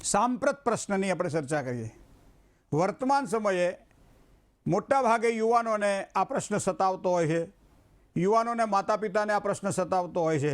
સાંપ્રત પ્રશ્નની આપણે ચર્ચા કરીએ। વર્તમાન સમયે મોટા ભાગે યુવાનોને આ પ્રશ્ન સતાવતો હોય છે, યુવાનોને માતા પિતાને આ પ્રશ્ન સતાવતો હોય છે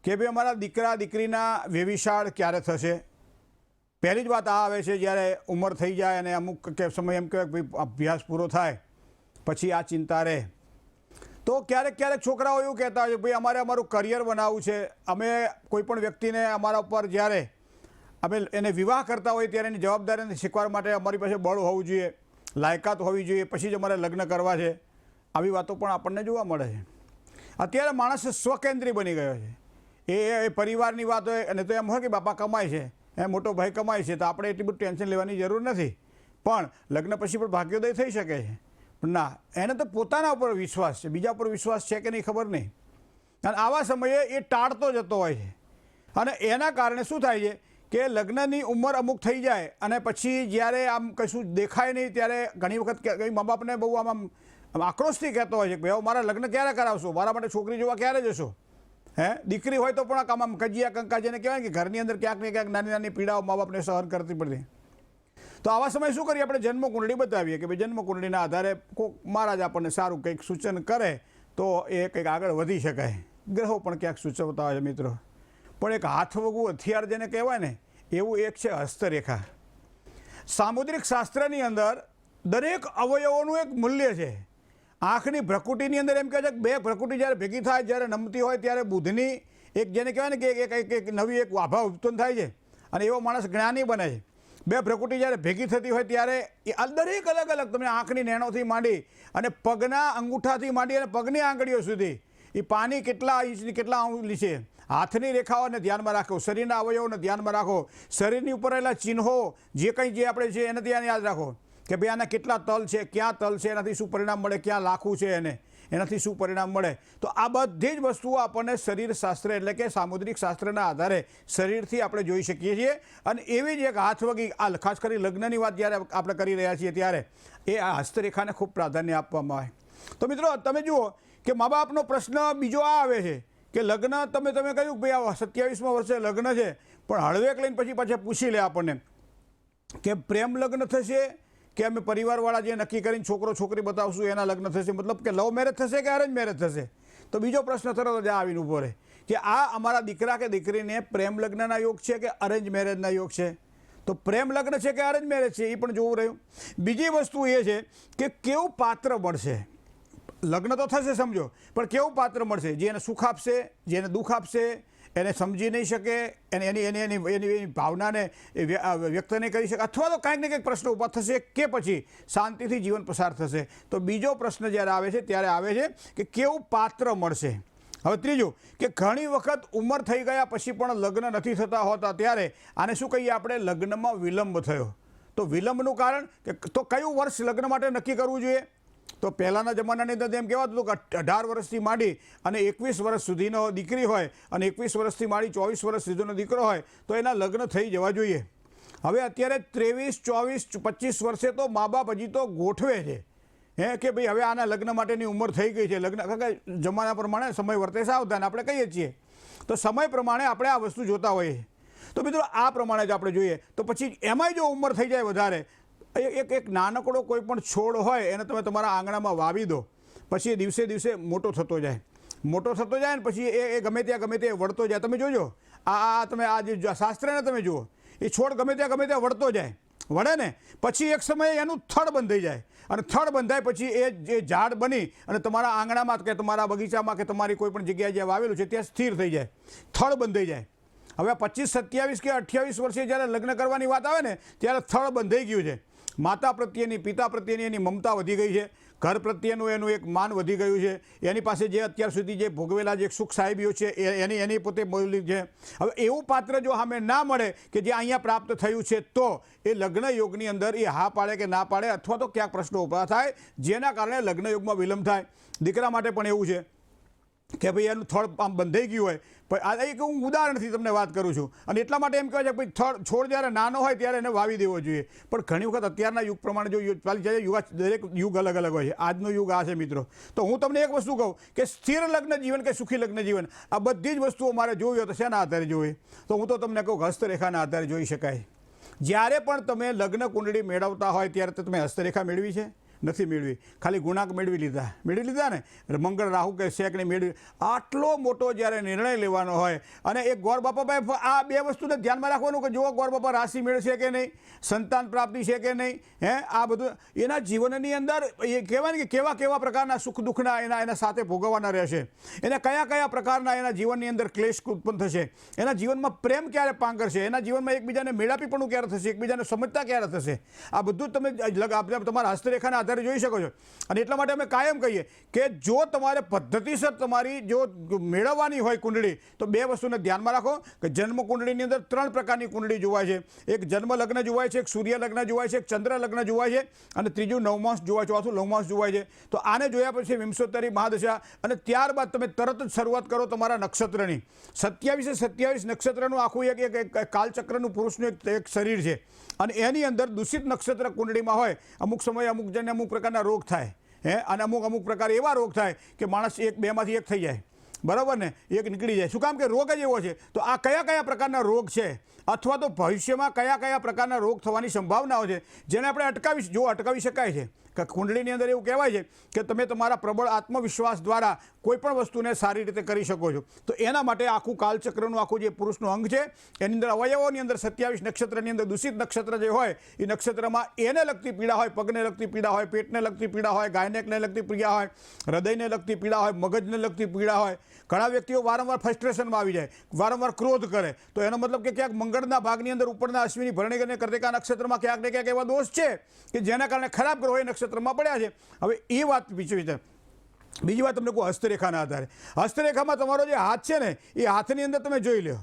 કે ભાઈ અમારા દીકરા દીકરીના વ્યભિચાર ક્યારે થશે। પહેલી જ વાત આ આવે છે જ્યારે ઉંમર થઈ જાય અને અમુક સમય એમ કહેવાય કે ભાઈ અભ્યાસ પૂરો થાય પછી આ ચિંતા રહે। તો ક્યારેક ક્યારેક છોકરાઓ એવું કહેતા હોય છે ભાઈ અમારે અમારું કરિયર બનાવવું છે, અમે કોઈપણ વ્યક્તિને અમારા ઉપર જ્યારે અમે એને વિવાહ કરતા હોય ત્યારે એની જવાબદારીને શીખવા માટે અમારી પાસે બળ હોવું જોઈએ, લાયકાત હોવી જોઈએ, પછી જ અમારે લગ્ન કરવા છે। આવી વાતો પણ આપણને જોવા મળે છે। અત્યારે માણસ સ્વકેન્દ્રી બની ગયો છે। એ પરિવારની વાત હોય અને તો એમ હોય કે બાપા કમાય છે, એ મોટો ભાઈ કમાય છે તો આપણે એટલી બધું ટેન્શન લેવાની જરૂર નથી, પણ લગ્ન પછી પણ ભાગ્યોદય થઈ શકે છે। પણ ના, એને તો પોતાના ઉપર વિશ્વાસ છે, બીજા ઉપર વિશ્વાસ છે કે નહીં ખબર નહીં, અને આવા સમયે એ ટાળતો જતો હોય છે અને એના કારણે શું થાય છે કે લગ્નની ઉંમર અમુક થઈ જાય અને પછી જ્યારે આમ કશું દેખાય નહીં ત્યારે ઘણી વખત કંઈ મા બાપને બહુ આમ આક્રોશથી કહેતો હોય છે કે ભાઈ મારા લગ્ન ક્યારે કરાવશો, મારા માટે છોકરી જોવા ક્યારે જશો। દીકરી હોય તો પણ આમ કજિયા કંકા જેને કહેવાય કે ઘરની અંદર ક્યાંક ને ક્યાંક નાની નાની પીડાઓ મા બાપને સહન કરતી પડતી। તો આવા સમયે શું કરીએ, આપણે જન્મકુંડળી બતાવીએ કે ભાઈ જન્મકુંડળીના આધારે કોઈક મહારાજ આપણને સારું કંઈક સૂચન કરે તો એ કંઈક આગળ વધી શકાય। ગ્રહો પણ ક્યાંક સૂચવતા હોય છે મિત્રો, પણ એક હાથવગું હથિયાર જેને કહેવાય ને એવું એક છે હસ્તરેખા। સામુદ્રિક શાસ્ત્રની અંદર દરેક અવયવોનું એક મૂલ્ય છે। આંખની ભ્રકુટીની અંદર એમ કહે છે કે બે ભ્રકુટી જ્યારે ભેગી થાય, જ્યારે નમતી હોય ત્યારે બુદ્ધની એક જેને કહેવાય ને કે એક નવી એક આભા ઉત્પન્ન થાય છે અને એવો માણસ જ્ઞાની બને છે। બે ભ્રકુટી જ્યારે ભેગી થતી હોય ત્યારે એ દરેક અલગ અલગ, તમે આંખની નેણોથી માંડી અને પગના અંગૂઠાથી માંડી અને પગની આંગળીઓ સુધી એ પાની કેટલા ઇંચની કેટલા અંગુલી છે, હાથની રેખાઓને ધ્યાનમાં રાખો, શરીરના અવયવોને ધ્યાનમાં રાખો, શરીરની ઉપર રહેલા ચિહ્નો જે કંઈ જે આપણે છે એને ધ્યાન યાદ રાખો કે ભાઈ આના કેટલા તલ છે, ક્યાં તલ છે, એનાથી શું પરિણામ મળે, ક્યાં લાખું છે એને એનાથી શું પરિણામ મળે। તો આ બધી જ વસ્તુઓ આપણને શરીરશાસ્ત્ર એટલે કે સામુદ્રિક શાસ્ત્રના આધારે શરીરથી આપણે જોઈ શકીએ છીએ। અને એવી જ એક હાથવગી, આ ખાસ કરી લગ્નની વાત જ્યારે આપણે કરી રહ્યા છીએ ત્યારે એ આ હસ્તરેખાને ખૂબ પ્રાધાન્ય આપવામાં આવે। તો મિત્રો તમે જુઓ કે મા બાપનો પ્રશ્ન બીજો આ આવે છે કે લગ્ન તમે કહ્યું ભાઈ આ 27મા વર્ષે લગ્ન છે, પણ હળવેક લઈને પછી પાછા પૂછી લે આપણને કે પ્રેમ લગ્ન થશે કે અમે પરિવારવાળા જે નક્કી કરીને છોકરો છોકરી બતાવશું એના લગ્ન થશે, મતલબ કે લવ મેરેજ થશે કે અરેન્જ મેરેજ થશે। તો બીજો પ્રશ્ન તરત જ આવીને ઊભો રહે કે આ અમારા દીકરા કે દીકરીને પ્રેમ લગ્નના યોગ છે કે અરેન્જ મેરેજના યોગ છે। તો પ્રેમ લગ્ન છે કે અરેન્જ મેરેજ છે એ પણ જોવું રહ્યું। બીજી વસ્તુ એ છે કે કેવું પાત્ર મળશે। લગ્ન તો થશે સમજો, પણ કેવું પાત્ર મળશે જે એને સુખ આપશે, જે એને દુઃખ આપશે, એને સમજી નહીં શકે, એની ભાવનાને વ્યક્ત નહીં કરી શકે, અથવા તો કાંઈક ને કંઈક પ્રશ્ન ઊભા થશે કે પછી શાંતિથી જીવન પસાર થશે। તો બીજો પ્રશ્ન જ્યારે આવે છે ત્યારે આવે છે કે કેવું પાત્ર મળશે। હવે ત્રીજું કે ઘણી વખત ઉંમર થઈ ગયા પછી પણ લગ્ન નથી થતા હોતા ત્યારે આને શું કહીએ આપણે, લગ્નમાં વિલંબ થયો। તો વિલંબનું કારણ કે તો કયું વર્ષ લગ્ન માટે નક્કી કરવું જોઈએ। તો પહેલાંના જમાનાની અંદર એમ કહેવાતું હતું કે 18 વર્ષથી માંડી અને 21 વર્ષ સુધીનો દીકરી હોય અને 21 વર્ષથી માંડી 24 વર્ષ સુધીનો દીકરો હોય તો એના લગ્ન થઈ જવા જોઈએ। હવે અત્યારે 23, 24, 25 વર્ષે તો મા બાપ હજી તો ગોઠવે છે કે ભાઈ હવે આના લગ્ન માટેની ઉંમર થઈ ગઈ છે। લગ્ન કારણ કે જમાના પ્રમાણે સમય વર્તે સાવધાન આપણે કહીએ છીએ, તો સમય પ્રમાણે આપણે આ વસ્તુ જોતા હોઈએ। તો મિત્રો આ પ્રમાણે જ આપણે જોઈએ તો પછી એમાંય જો ઉંમર થઈ જાય વધારે, એક નાનકડો કોઈ પણ છોડ હોય એને તમે તમારા આંગણામાં વાવી દો, પછી એ દિવસે દિવસે મોટો થતો જાય ને પછી એ ગમે ત્યાં વળતો જાય। તમે જોજો તમે આ જે શાસ્ત્રને તમે જુઓ, એ છોડ ગમે ત્યાં વળતો જાય, વળે ને પછી એક સમયે એનું થડ બંધાઈ જાય અને થડ બંધાય પછી એ ઝાડ બની અને તમારા આંગણામાં કે તમારા બગીચામાં કે તમારી કોઈ પણ જગ્યાએ જ્યાં વાવેલું છે ત્યાં સ્થિર થઈ જાય, થડ બંધાઈ જાય। હવે 25, 27 કે 28 વર્ષે જ્યારે લગ્ન કરવાની વાત આવે ને ત્યારે થડ બંધાઈ ગયું છે। માતા પ્રત્યેની, પિતા પ્રત્યેની એની મમતા વધી ગઈ છે, ઘર પ્રત્યેનું એનું એક માન વધી ગયું છે, એની પાસે જે અત્યાર સુધી જે ભોગવેલા જે સુખ સાહેબીઓ છે એની પોતે મૌલિક છે। હવે એવું પાત્ર જો સામે ના મળે કે જે અહીંયા પ્રાપ્ત થયું છે તો એ લગ્ન યોગની અંદર એ હા પાડે કે ના પાડે, અથવા તો ક્યાંક પ્રશ્નો ઊભા થાય જેના કારણે લગ્ન યોગમાં વિલંબ થાય। દીકરા માટે પણ એવું છે કે ભાઈ એનું થડ આમ બંધાઈ ગયું હોય, પણ આ એક હું ઉદાહરણથી તમને વાત કરું છું અને એટલા માટે એમ કહેવાય છે કે ભાઈ છોડ જ્યારે નાનો હોય ત્યારે એને વાવી દેવો જોઈએ। પણ ઘણી વખત અત્યારના યુગ પ્રમાણે જો ચાલી જાય, દરેક યુગ અલગ અલગ હોય છે। આજનો યુગ આ છે મિત્રો। તો હું તમને એક વસ્તુ કહું કે સ્થિર લગ્ન જીવન કે સુખી લગ્ન જીવન આ બધી જ વસ્તુઓ મારે જોવી હોય તો શેના આધારે જોવી, તો હું તો તમને કહું હસ્તરેખાના આધારે જોઈ શકાય। જ્યારે પણ તમે લગ્ન કુંડળી મેળવતા હોય ત્યારે તો તમે હસ્તરેખા મેળવી છે? નથી મેળવી, ખાલી ગુણાંક મેળવી લીધા ને, મંગળ રાહુ કે શેક ને મેળવી. આટલો મોટો જ્યારે નિર્ણય લેવાનો હોય અને એક ગોર બાપાભાઈ આ બે વસ્તુને ધ્યાનમાં રાખવાનું કે જો ગોર બાપા રાશિ મેળવશે કે નહીં, સંતાન પ્રાપ્તિ છે કે નહીં, આ બધું એના જીવનની અંદર એ કહેવાય ને કે કેવા કેવા પ્રકારના સુખ દુઃખના એના સાથે ભોગવવાના રહેશે, એને કયા કયા પ્રકારના એના જીવનની અંદર ક્લેશ ઉત્પન્ન થશે, એના જીવનમાં પ્રેમ ક્યારે પાંગરશે, એના જીવનમાં એકબીજાને મેળાપીપણું ક્યારે થશે, એકબીજાને સમજતા ક્યારે થશે, આ બધું તમે તમારા હસ્તરેખાના આધારે જોઈ શકો છો. અને એટલા માટે અમે કાયમ કહીએ કે જો તમારે પદ્ધતિસર તમારી જો મેળવવાની હોય કુંડળી તો બે વસ્તુને ધ્યાનમાં રાખો કે જન્મ કુંડળીની અંદર 3 પ્રકારની કુંડળી જોવાય છે. એક જન્મ લગ્ન જોવાય છે, એક સૂર્ય લગ્ન જોવાય છે, એક ચંદ્ર લગ્ન જોવાય છે અને ત્રીજું નવમાંશ જોવાય, ચોથું નવમાંશ જોવાય છે. તો આને જોયા પછી વિંશોત્તરી મહાદશા અને ત્યારબાદ તમે તરત જ શરૂઆત કરો તમારા નક્ષત્રની. 27 નક્ષત્રનું આખું એક કાલચક્રનું પુરુષનું એક શરીર છે અને એની અંદર દૂષિત નક્ષત્ર કુંડળીમાં હોય અમુક સમયે અમુક જણને અમુક પ્રકારના રોગ થાય અને અમુક પ્રકાર એવા રોગ થાય કે માણસ બેમાંથી એક થઈ જાય, બરાબર ને, એક નીકળી જાય. શું કામ કે રોગ જ એવો છે. તો આ કયા કયા પ્રકારના રોગ છે અથવા તો ભવિષ્યમાં કયા કયા પ્રકારના રોગ થવાની સંભાવનાઓ છે જેને આપણે અટકાવી શકાય છે. કે કુંડળીની અંદર એવું કહેવાય છે કે તમે તમારા પ્રબળ આત્મવિશ્વાસ દ્વારા કોઈ પણ વસ્તુને સારી રીતે કરી શકો છો. તો એના માટે આખું કાલચક્રનું આખું જે પુરુષનું અંગ છે એની અંદર અવયવોની અંદર 27 નક્ષત્રની અંદર દૂષિત નક્ષત્ર જે હોય એ નક્ષત્રમાં એને લગતી પીડા હોય, પગને લગતી પીડા હોય, પેટને લગતી પીડા હોય, ગાયનેકને લગતી પીડા હોય, હૃદયને લગતી પીડા હોય, મગજને લગતી પીડા હોય. ઘણા વ્યક્તિઓ વારંવાર ફ્રસ્ટ્રેશનમાં આવી જાય, વારંવાર ક્રોધ કરે, તો એનો મતલબ કે ક્યાંક મંગળના ભાગની અંદર ઉપરના અશ્વિની ભરણી અને કર્તિકા નક્ષત્રમાં ક્યાંક ને ક્યાંક એવા દોષ છે કે જેના કારણે ખરાબ ગ્રહો એ નક્ષત્રમાં પડ્યા છે. હવે એ વાત બીજી વાત તમને કહું હસ્તરેખાના આધારે. હસ્તરેખામાં તમારો જે હાથ છે ને એ હાથની અંદર તમે જોઈ લો.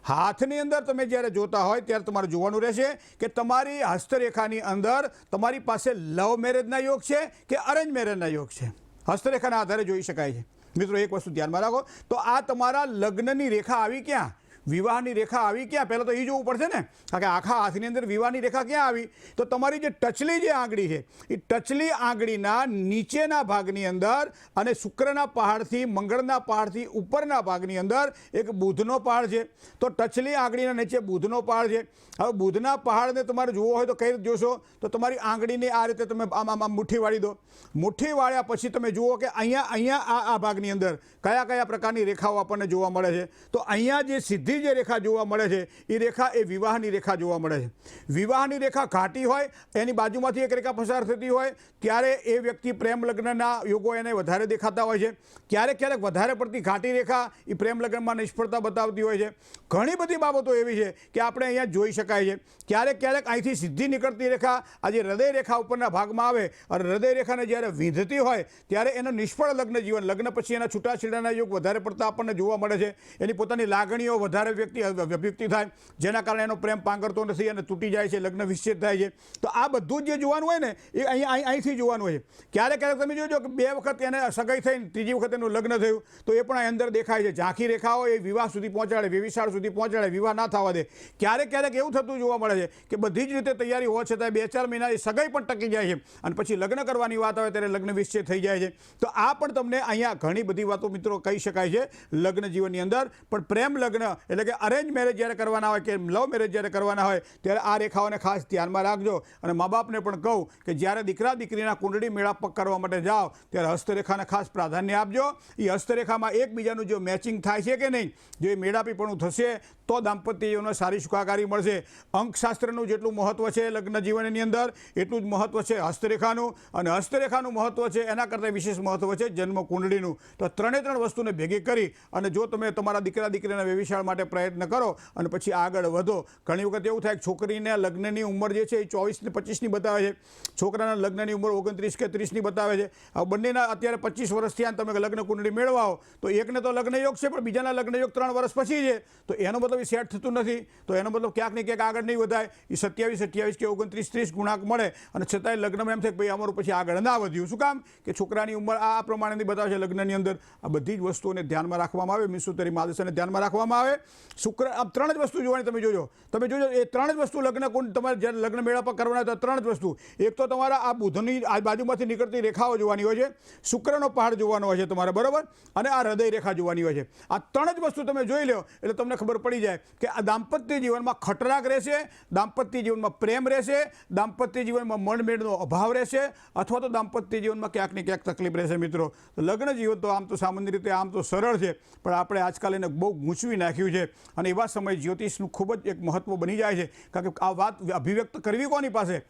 હાથની અંદર તમે જ્યારે જોતા હોય ત્યારે તમારે જોવાનું રહેશે કે તમારી હસ્તરેખાની અંદર તમારી પાસે લવ મેરેજના યોગ છે કે અરેન્જ મેરેજના યોગ છે. હસ્તરેખાના આધારે જોઈ શકાય છે. મિત્રો એક વસ્તુ ધ્યાનમાં રાખો, તો આ તમારા લગ્નની રેખા આવી ક્યાં, વિવાહની રેખા આવી ક્યાં, પહેલાં તો એ જોવું પડશે ને. કારણ કે આખા હાથની અંદર વિવાહની રેખા ક્યાં આવી, તો તમારી જે ટચલી જે આંગળી છે એ ટચલી આંગળીના નીચેના ભાગની અંદર અને શુક્રના પહાડથી મંગળના પહાડથી ઉપરના ભાગની અંદર એક બુધનો પહાડ છે. તો ટચલી આંગળીના નીચે બુધનો પહાડ છે. હવે બુધના પહાડને તમારે જોવો હોય તો કઈ રીતે જોશો, તો તમારી આંગળીને આ રીતે તમે આમ મુઠ્ઠી વાળી દો. મુઠ્ઠી વાળ્યા પછી તમે જુઓ કે અહીંયા આ ભાગની અંદર કયા કયા પ્રકારની રેખાઓ આપણને જોવા મળે છે. તો અહીંયા જે સીધી જે રેખા જોવા મળે છે એ રેખા એ વિવાહની રેખા જોવા મળે છે. વિવાહની રેખા ઘાટી હોય, એની બાજુમાંથી એક રેખા પસાર થતી હોય ત્યારે એ વ્યક્તિ પ્રેમ લગ્નના યોગો એને વધારે દેખાતા હોય છે. ક્યારેક વધારે પડતી ઘાટી રેખા એ પ્રેમ લગ્નમાં નિષ્ફળતા બતાવતી હોય છે. ઘણી બધી બાબતો એવી છે કે આપણે અહીંયા જોઈ શકાય છે. ક્યારેક અહીંથી સીધી નીકળતી રેખા આ જે હૃદય રેખા ઉપરના ભાગમાં આવે અને હૃદય રેખાને જ્યારે વીંધતી હોય ત્યારે એનો નિષ્ફળ લગ્ન જીવન, લગ્ન પછી એના છૂટાછેડાના યોગ વધારે પડતા આપણને જોવા મળે છે. એની પોતાની લાગણીઓ વધારે વ્યક્તિ થાય જેના કારણે એનો પ્રેમ પાંગરતો નથી અને તૂટી જાય છે, લગ્ન વિચ્છેદ થાય છે. તો આ બધું જે જોવાનું હોય ને એ અહીંથી જોવાનું હોય છે. ક્યારેક તમે જોજો કે 2 વખત એને સગાઈ થઈને ત્રીજી વખત એનું લગ્ન થયું તો એ પણ અંદર દેખાય છે. ઝાંખી રેખાઓ એ વિવાહ સુધી પહોંચાડે, વ્યવિચાર સુધી પહોંચાડે, વિવાહ ના થવા દે. ક્યારેક એવું થતું જોવા મળે છે કે બધી જ રીતે તૈયારી હોવા છતાં 2-4 મહિના એ સગાઈ પણ ટકી જાય છે અને પછી લગ્ન કરવાની વાત આવે ત્યારે લગ્ન વિચ્છેદ થઈ જાય છે. તો આ પણ તમને અહીંયા ઘણી બધી વાતો મિત્રો કહી શકાય છે લગ્ન જીવનની અંદર. પણ પ્રેમ લગ્ન એટલે કે અરેન્જ મેરેજ જ્યારે કરવાના હોય કે લવ મેરેજ જ્યારે કરવાના હોય ત્યારે આ રેખાઓને ખાસ ધ્યાનમાં રાખજો. અને મા બાપને પણ કહું કે જ્યારે દીકરા દીકરીના કુંડળી મેળાપ કરવા માટે જાઓ ત્યારે હસ્તરેખાને ખાસ પ્રાધાન્ય આપજો. એ હસ્તરેખામાં એકબીજાનું જો મેચિંગ થાય છે કે નહીં, જો એ મેળાપીપણું થશે તો દાંપત્ય જીવનને સારી સુખાકારી મળશે. અંકશાસ્ત્રનું જેટલું મહત્ત્વ છે લગ્ન જીવનની અંદર એટલું જ મહત્ત્વ છે હસ્તરેખાનું, અને હસ્તરેખાનું મહત્ત્વ છે એના કરતાં વિશેષ મહત્ત્વ છે જન્મ કુંડળીનું. તો 3 વસ્તુને ભેગી કરી અને જો તમે તમારા દીકરા દીકરીના વ્યવિચાર માટે પ્રયત્ન કરો અને પછી આગળ વધો. ઘણી વખત એવું થાય કે છોકરીને લગ્નની ઉંમર જે છે એ 24 ને 25ની બતાવે છે, છોકરાના લગ્નની ઉંમર 29 કે 30ની બતાવે છે. હવે બંનેના અત્યારે 25 વર્ષ થયા તમે લગ્ન કુંડળી મેળવાઓ તો એકને તો લગ્ન યોગ છે પણ બીજાના લગ્ન યોગ 3 વર્ષ પછી છે. તો એનો મતલબ એ સેટ થતું નથી, તો એનો મતલબ ક્યાંક ને ક્યાંક આગળ નહીં વધાય. એ 27 કે 29-30 ગુણાંક મળે અને છતાંય લગ્નમાં એમ થાય કે ભાઈ અમારું પછી આગળ ના વધ્યું. શું કામ કે છોકરાની ઉંમર આ પ્રમાણેની બતાવે છે લગ્નની અંદર. આ બધી જ વસ્તુઓને ધ્યાનમાં રાખવામાં આવે, વિંશોત્તરી મહાદશાને ધ્યાનમાં રાખવામાં આવે શુક્ર આમ 3 જ વસ્તુ જોવાની. તમે જોજો એ 3 જ વસ્તુ લગ્ન કુંડ તમારે જ્યારે લગ્ન મેળા પર કરવાના હોય તો 3 જ વસ્તુ. એક તો તમારા આ બુધની આ બાજુમાંથી નીકળતી રેખાઓ જોવાની હોય છે, શુક્રનો પહાડ જોવાનો હોય છે તમારે, બરાબર, અને આ હૃદય રેખા જોવાની હોય છે. આ 3 જ વસ્તુ તમે જોઈ લો એટલે તમને ખબર પડી જાય કે આ દાંપત્ય જીવનમાં ખટરાગ રહેશે, દાંપત્ય જીવનમાં પ્રેમ રહેશે, દાંપત્ય જીવનમાં મનમેળનો અભાવ રહેશે, અથવા તો દાંપત્ય જીવનમાં ક્યાંક ને ક્યાંક તકલીફ રહેશે. મિત્રો, લગ્ન જીવન તો આમ તો સામાન્ય રીતે આમ તો સરળ છે, પણ આપણે આજકાલ એને બહુ ગૂંચવી નાખ્યું છે. અને એવા સમયે જ્યોતિષનું ખૂબ જ એક મહત્વ બની જાય છે, કારણ કે આ વાત અભિવ્યક્ત કરવી કોની પાસે.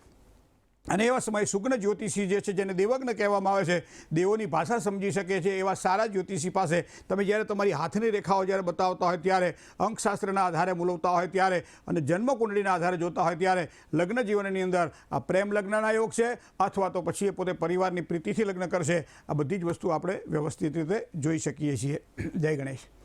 અને એવા સમયે સુગ્ન જ્યોતિષી જે છે, જેને દેવજ્ઞ કહેવામાં આવે છે, દેવોની ભાષા સમજી શકે છે, એવા સારા જ્યોતિષી પાસે તમે જ્યારે તમારી હાથની રેખાઓ જ્યારે બતાવતા હોય ત્યારે, અંકશાસ્ત્રના આધારે મૂલવતા હોય ત્યારે, અને જન્મકુંડળીના આધારે જોતા હોય ત્યારે લગ્ન જીવનની અંદર આ પ્રેમ લગ્નના યોગ છે, અથવા તો પછી એ પોતે પરિવારની પ્રીતિથી લગ્ન કરશે. આ બધી જ વસ્તુ આપણે વ્યવસ્થિત રીતે જોઈ શકીએ છીએ. જય ગણેશ.